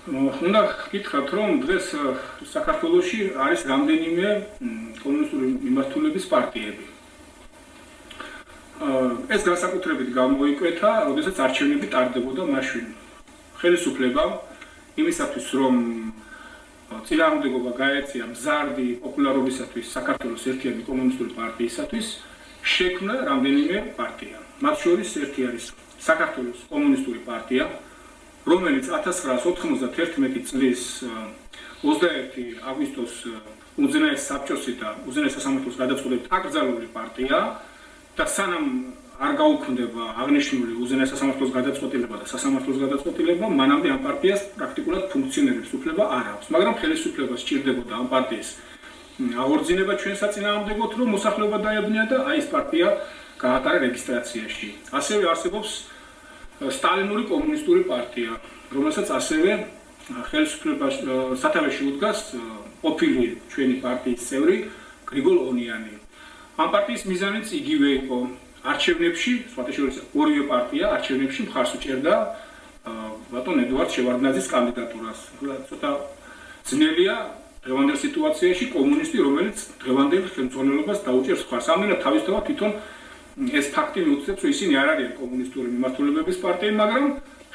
უნდა გითხრათ, რომ დღეს საქართველოში არის რამდენიმე კომუნისტური მიმართულების პარტიები. ეს განსაკუთრებით გამოიკვეთა, როდესაც არჩევნები ტარდებოდა მაშინ. ხელისუფლებამ იმისათვის, რომ წინააღმდეგობა გაეწია მზარდი პოპულარობისათვის საქართველოს ერთიანი კომუნისტური პარტიისათვის, შექმნა რამდენიმე პარტია. მათ შორის ერთი არის საქართველოს კომუნისტური პარტია, რომელიც 1991 წლის 21 აგვისტოს უზენაეს საბჭოსი და უზენაეს სასამართლოს გადაწყვეტილებით აკრძალული პარტია და სანამ არ გაუქმდება აღნიშნული უზენაეს სასამართლოს გადაწყვეტილება და სასამართლოს გადაწყვეტილება, მანამდე ამ პარტიას პრაქტიკულად ფუნქციონირების უფლება არ აქვს. მაგრამ ხელისუფლებას სჭირდებოდა ამ პარტიის აღორძინება ჩვენ საწინააღმდეგოდ, რომ მოსახლეობა დაებნია და აი ეს პარტია გაატარა რეგისტრაციაში. ასევე არსებობს სტალინური კომუნისტური პარტია, რომელსაც ასევე ხელისუფლებას სათავეში უდგას ყოფილი ჩვენი პარტიის წევრი გრიგოლ ონიანი. ამ პარტიის მიზანიც იგივე იყო. არჩევნებში, სხვათაშორის ორივე პარტია არჩევნებში მხარს უჭერდა ბატონ ედუარდ შევარდნაძის კანდიდატურას. ცოტა ძნელია დღევანდელ სიტუაციაში კომუნისტი, რომელიც დღევანდელ ხელმძღვანელობას დაუჭერს მხარს. ამდენად თავისთავად თვითონ ეს ფაქტი მიუწევს, რომ ისინი არ არიან კომუნისტური მიმართულებების პარტიები, მაგრამ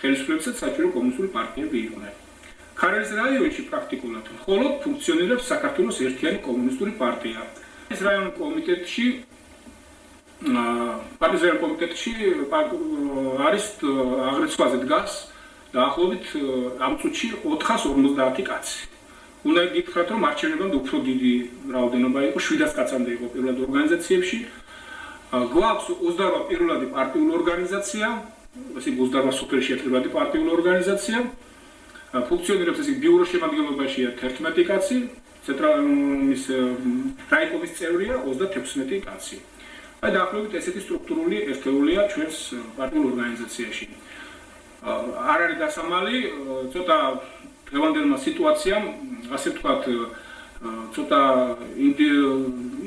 ხელისუფლებასაც საჭირო კომუნისტური პარტიები იყვნენ. ქარელის რაიონში პრაქტიკულად მხოლოდ ფუნქციონირებს საქართველოს ერთიანი კომუნისტური პარტია. ეს რაიონულ კომიტეტში არის აღრიცხვაზე დგას დაახლოებით ამ წუთში 450 კაცი. უნდა გითხრათ, რომ არჩევნებამდე უფრო დიდი რაოდენობა იყო, 700 კაცამდე იყო პირველად ორგანიზაციებში. გვაქვს 28 პირველადი პარტიული ორგანიზაცია, ესე 28 სოფელში ერთადერთი პარტიული ორგანიზაცია. ფუნქციონირებს ესე ბიურო შემადგენლობაშია 11 კაცი, ცენტრალიზმის რაიკომის წევრია 36 კაცი. აი დაახლოებით ესეთი სტრუქტურული ერთეულია ჩვენს პარტიულ ორგანიზაციაში. არ არის დასამალი, ცოტა დღევანდელმა სიტუაციამ, ასე ვთქვათ, ცოტა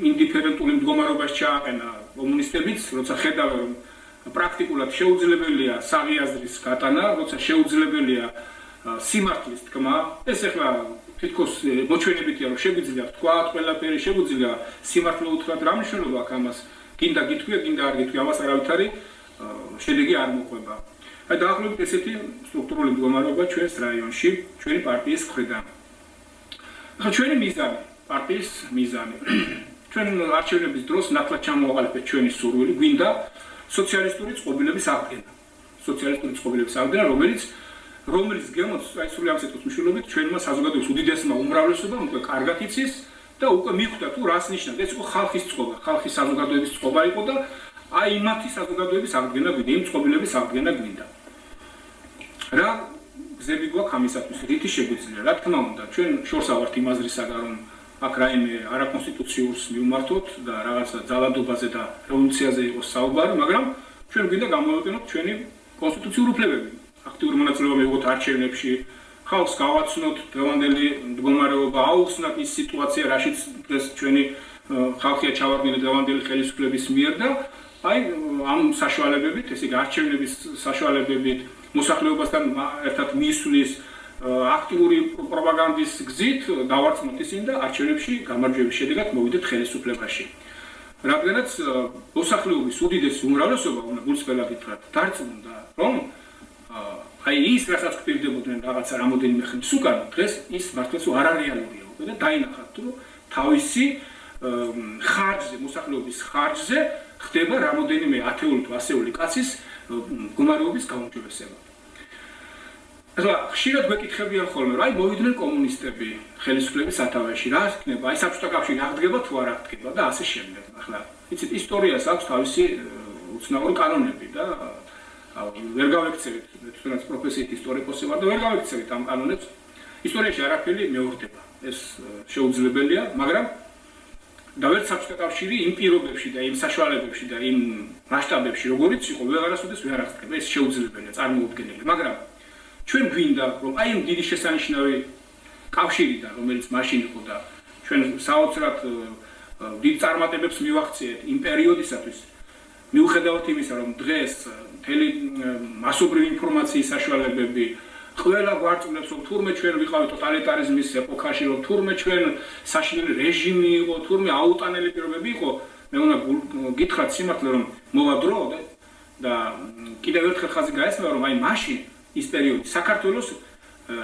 ინდიფერენტული მდგომარეობაში ჩააყენა კომუნისტებიც, როცა ხედავენ, რომ პრაქტიკულად შეუძლებელია საღი აზრის გატანა, როცა შეუძლებელია სიმართლის თქმა, ეს ახლა თითქოს მოჩვენებითია, რომ შეგვიძლია ვთქვათ ყველაფერი, შეგვიძლია სიმართლე უთხრათ, რა მნიშვნელობა აქვს ამას? გინდა გითქვია, გინდა არ გითქვია, ამას არავითარი შედეგი არ მოყვება. აი დაახლოებით ესეთი სტრუქტურული მდგომარეობა ჩვენს რაიონში, ჩვენი პარტიის მხრიდან. ახლა ჩვენი მიზანი, პარტიის მიზანი. ჩვენ არჩევნების დროს ნათლად ჩამოვაყალიბეთ ჩვენი სურვილი, გვინდა სოციალისტური წყობილების აღდგენა. სოციალისტური წყობილების აღდგენა, რომელიც გემოს აი სრული ამ სიტყვის მნიშვნელობით ჩვენმა საზოგადოების უდიდესმა უმრავლესობამ უკვე კარგად იცის და უკვე მიხვდა თუ რას ნიშნავს. ეს იყო ხალხის წყობა, ხალხის საზოგადოების წყობა იყო და აი იმათი საზოგადოების აღდგენა გვინდა, იმ წყობილების აღდგენა გვინდა. რა გზები გვაქვს ამისათვის, რითი შეგვიძლია? რა თქმა უნდა, ჩვენ შორს ავართ იმ აზრისაგან, რომ აქ რაიმე არაკონსტიტუციურს მივმართოთ და რაღაცა ძალადობაზე და რევოლუციაზე იყოს საუბარი, მაგრამ ჩვენ გვინდა გამოვიყენოთ ჩვენი კონსტიტუციური უფლებები. აქტიური მონაწილეობა მივიღოთ არჩევნებში, ხალხს გავაცნოთ დღევანდელი მდგომარეობა, აუხსნათ ის სიტუაცია, რაშიც დღეს ჩვენი ხალხია ჩავარდნილი დღევანდელი ხელისუფლების მიერ და აი ამ საშუალებებით, ესე იგი არჩევნების საშუალებებით, მოსახლეობასთან ერთად მისვლის აქტიური პროპაგანდის გზით დავარწმუნოთ ისინი და არჩევნებში გამარჯვების შედეგად მოვიდეთ ხელისუფლებაში. რადგანაც მოსახლეობის უდიდესი უმრავლესობა, უნდა გულწრფელად ითხრათ, დარწმუნდა, რომ აი ის რასაც გვპირდებოდნენ რაღაცა რამოდენიმე ხნის უკან, დღეს ის მართლაც არ რეალურია უკვე და დაინახათ, რომ თავისი ხარჯზე, მოსახლეობის ხარჯზე ხდება რამოდენიმე ათეული თუ ასეული კაცის მდგომარეობის გაუმჯობესება. ახლა ხშირად გვეკითხებიან ხოლმე, აი მოვიდნენ კომუნისტები ხელისუფლების სათავეში, რა იქნება? აი საბჭოთა კავშირი აღდგება თუ არ აღდგება და ასე შემდეგ. ახლა იცით, ისტორიას აქვს თავისი უცნაური კანონები და ვერ გავექცევით, თუნდაც პროფესიით ისტორიკოსი ვარ და ვერ გავექცევით ამ კანონებს. ისტორიაში არაფერი მეორდება. ეს შეუძლებელია, მაგრამ და ვერც საბჭოთა კავშირი იმ პირობებში და იმ საშუალებებში და იმ მასშტაბებში, როგორიც იყო, ვეღარასოდეს ვერ აღდგება. ეს შეუძლებელია, წარმოუდგენელი, მაგრამ ჩვენ გვინდა, რომ აი იმ დიდი შესანიშნავი კავშირიდან, რომელიც მაშინ იყო და ჩვენ საოცრად დიდ წარმატებებს მივაღწიეთ იმ პერიოდისათვის, მიუხედავად იმისა, რომ დღეს მთელი მასობრივი ინფორმაციის საშუალებები ყველა გვარწმუნებს, რომ თურმე ჩვენ ვიყავით ტოტალიტარიზმის ეპოქაში, რომ თურმე ჩვენ საშინელი რეჟიმი იყო, თურმე აუტანელი პირობები იყო, მე უნდა გითხრათ სიმართლე, რომ მოვა დრო და კიდევ ერთხელ ხაზი გაესმევა, რომ აი მაშინ ის პერიოდი საქართველოს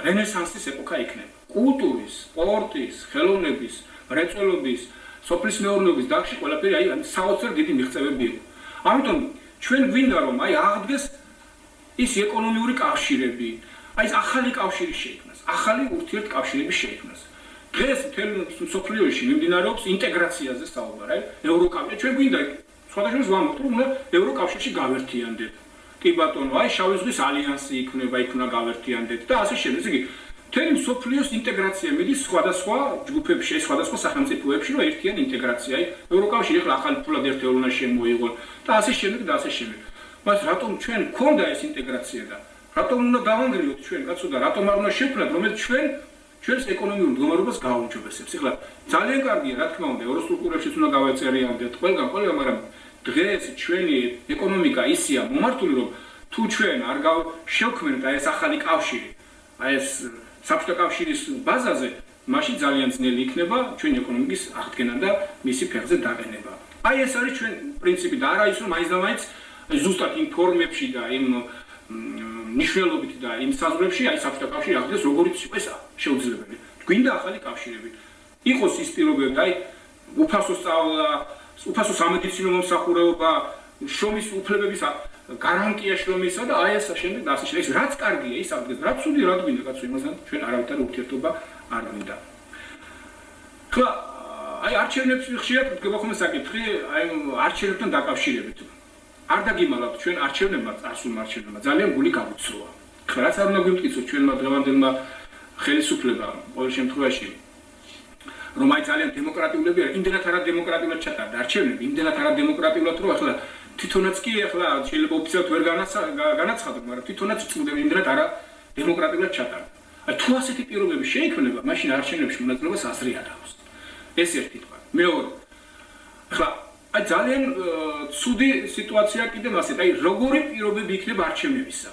რენესანსის ეპოქა იქნება. კულტურის, სპორტის, ხელოვნების, მრეწველობის, სოფლის მეურნეობის დარგში ყველაფერი აი საოცარ დიდი მიღწევები იყო. ამიტომ ჩვენ გვინდა რომ აი აღდგეს ის ეკონომიური კავშირები, აი ეს ახალი კავშირი შეიქმნას, ახალი ურთიერთკავშირები შეიქმნას. დღეს მთელ მსოფლიოში მიმდინარეობს ინტეგრაციაზე საუბარი, ევროკავშირი. ჩვენ გვინდა სხვადასხვა ვამბობთ, რომ უნდა ევროკავშირში გავერთიანდეთ. კი ბატონო, აი შავი ზღვის ალიანსი იქნება, იქ უნდა გავერთიანდეთ და ასე შემდეგ. ესე იგი, მთელი მსოფლიოს ინტეგრაცია მიდის სხვადასხვა ჯგუფებში, სხვადასხვა სახელმწიფოებში, რომ ერთიან ინტეგრაცია. აი ევროკავშირი ახლა ახალი ფულად ერთეულნა შემოიღო და ასე შემდეგ და ასე შემდეგ. բայց რატომ ჩვენ გქონდა ეს ინტეგრაცია და რატომ უნდა დავანგრიოთ ჩვენ კაცო და რატომ არ უნდა შევქმნათ, რომელიც ჩვენს ეკონომიურ მდგომარეობას გააუმჯობესებს. ეხლა ძალიან კარგია, რა თქმა უნდა, ევროსტრუქტურებშიც უნდა გავეწერიანდეთ ყველგან, მაგრამ დღეს ჩვენი ეკონომიკა ისეა მომართული, რომ თუ ჩვენ არ შევქმნით ეს ახალი კავშირი, აი ეს საბჭოთა კავშირის ბაზაზე, მაშინ ძალიან ძნელი იქნება ჩვენი ეკონომიკის აღდგენა და მისი ფეხზე დაყენება. აი ეს არის ჩვენ პრინციპი და არა ის, რომ მაინც და მაინც ზუსტად იმ ფორმებში და იმ ნიშნულობით და იმ საზღვრებში აი საბჭოთა კავშირი აღდგეს, როგორც იყო ეს შეუძლებელი. გვინდა ახალი კავშირები. იყოს ის პირობები, აი უფასო სწავლა, უფასო სამედიცინო მომსახურება, შრომის უფლებების გარანტია შრომისა და აი ეს შემდეგ და ასე შემდეგ. ეს რაც კარგია, ის აღდგეს. რაც ცუდი, რა გვინდა კაცო, იმასთან ჩვენ არავითარ ურთიერთობა არ გვინდა. ხლა აი არჩევნებს ხშირად გქება ხოლმე საკითხი, აი არჩევნებთან დაკავშირებით. არ დაგიმალავთ ჩვენ არჩევნებმა, წარსულმა არჩევნებმა ძალიან გული გაუცროა. ხლა რაც არ უნდა გვიმტკიცოთ ჩვენმა დღევანდელმა ხელისუფლებამ ყოველ შემთხვევაში რომ აი ძალიან დემოკრატიულები არის, იმდენად არა დემოკრატიულად ჩატარდა არჩევნები, იმდენად არა დემოკრატიულად, რომ ახლა თვითონაც კი ახლა შეიძლება ოფიციალურად ვერ განაცხადოთ, მაგრამ თვითონაც წუდება იმდენად არა დემოკრატიულად ჩატარდა. აი თუ ასეთი პირობები შეიქმნება, მაშინ არჩევნებში მონაწილეობას აზრი არ აქვს. ეს ერთი თქმა. მეორე. ახლა აი ძალიან ცუდი სიტუაცია კიდევ ასეთ, აი როგორი პირობები იქნება არჩევნებისა?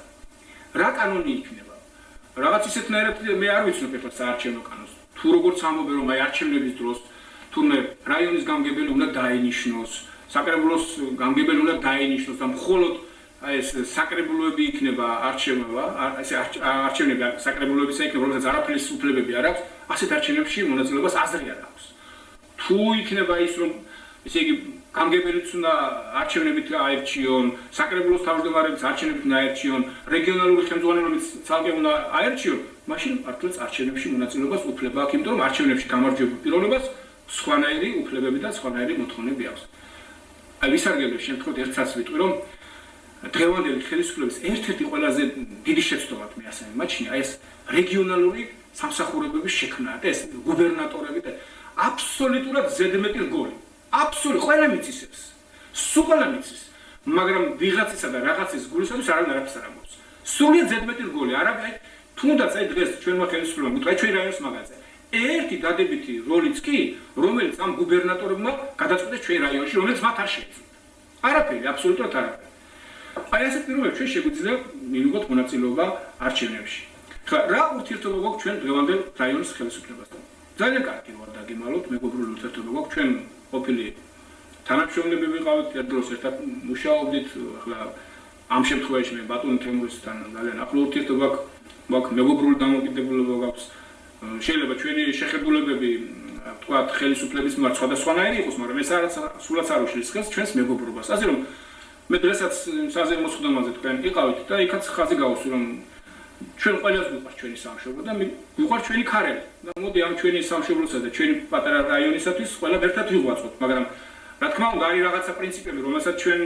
რა კანონი იქნება? რაღაც ისეთნაირად მე არ ვიცნობ ახლა საარჩევნო კანონს. თუ როგორც ამბობენ რომ აი არჩევნების დროს თურმე რაიონის გამგებელი უნდა დაინიშნოს, საკრებულოს გამგებელი უნდა დაინიშნოს და მხოლოდ აი ეს საკრებულოები იქნება არჩევნობა, ესე არჩევნები საკრებულოებისა იქნება, რომელსაც არაფრის უფლებები არ აქვს, ასეთ არჩევნებში მონაწილეობას აზრი არ აქვს. თუ იქნება ის რომ ესე იგი გამგებელიც უნდა არჩევნებით აერჩიონ, საკრებულოს თავმჯდომარეც არჩევნებით უნდა აერჩიონ, რეგიონალური ხელმძღვანელობიც ცალკე უნდა აერჩიონ, მაშინ მართლაც არჩევნებში მონაწილეობას უფლება აქვს, იმიტომ რომ არჩევნებში გამარჯვებულ პიროვნებას სხვანაირი უფლებები და სხვანაირი მოთხოვნები აქვს. აი ვისარგებლებ შემთხვევით ერთსაც ვიტყვი, რომ დღევანდელი ხელისუფლების ერთ-ერთი ყველაზე დიდი შეცდომად მე ასე მიმაჩნია ეს რეგიონალური სამსახურებების შექმნა და ეს გუბერნატორები და აბსოლუტურად ზედმეტი რგოლი. აბსოლუტურად ყველა მიცისებს. სულ ყველა მიცის. მაგრამ ვიღაცისა და რაღაცის გულისათვის არაფერს არ ამბობს. სულიად ზედმეტი რგოლი, არა აი თუნდაც აი დღეს ჩვენმა ხელისუფლებამ ვიტყვა ჩვენ რაიონის მაგაზე. ერთი დადებითი როლიც კი, რომელიც ამ გუბერნატორებმა გადაწყვეტეს ჩვენ რაიონში, რომელიც მათ არ შეეძლოთ. არაფერი, აბსოლუტურად არაფერი. აი ასეთ პირობებში ჩვენ შეგვიძლია მივიღოთ მონაწილეობა არჩევნებში. ხა რა ურთიერთობა გვაქვს ჩვენ დღევანდელ რაიონის ხელისუფლებასთან? ძალიან კარგი ვარ დაგემალოთ, მეგობრული ურთიერთობა გვაქვს ჩვენ ყოფილი თანამშრომლები ვიყავით, ერთ დროს ერთად მუშაობდით, ახლა ამ შემთხვევაში მე ბატონ თემურისთან ძალიან ახლო ურთიერთობა გვაქვს, მეგობრული დამოკიდებულება გვაქვს. შეიძლება ჩვენი შეხედულებები, თქვათ, ხელისუფლების მიმართ სხვადასხვანაირი იყოს, მაგრამ ეს არც სულაც არ უშლის ხელს ჩვენს მეგობრობას. ასე რომ მე დღესაც საზეიმო მოხდომაზე თქვენ იყავით და იქაც ხაზი გავუსვი, რომ ჩვენ ყველას გვიყვარს ჩვენი სამშობლო და გვიყვარს ჩვენი ქარელი. და მოდი ამ ჩვენი სამშობლოსა და ჩვენი პატარა რაიონისათვის ყველა ერთად ვიღვაწოთ, მაგრამ რა თქმა უნდა არის რაღაცა პრინციპები, რომელსაც ჩვენ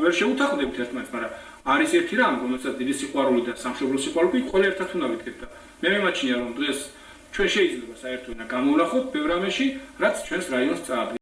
ვერ შეუთანხმდებით ერთმანეთს, მაგრამ არის ერთი რამ, რომელსაც დიდი სიყვარული და სამშობლო სიყვარული ყველა ერთად უნდა ვიქნებით და მე მიმაჩნია რომ დღეს ჩვენ შეიძლება საერთოდ უნდა გამოვნახოთ ბევრ რამეში, რაც ჩვენს რაიონს წაადგენს.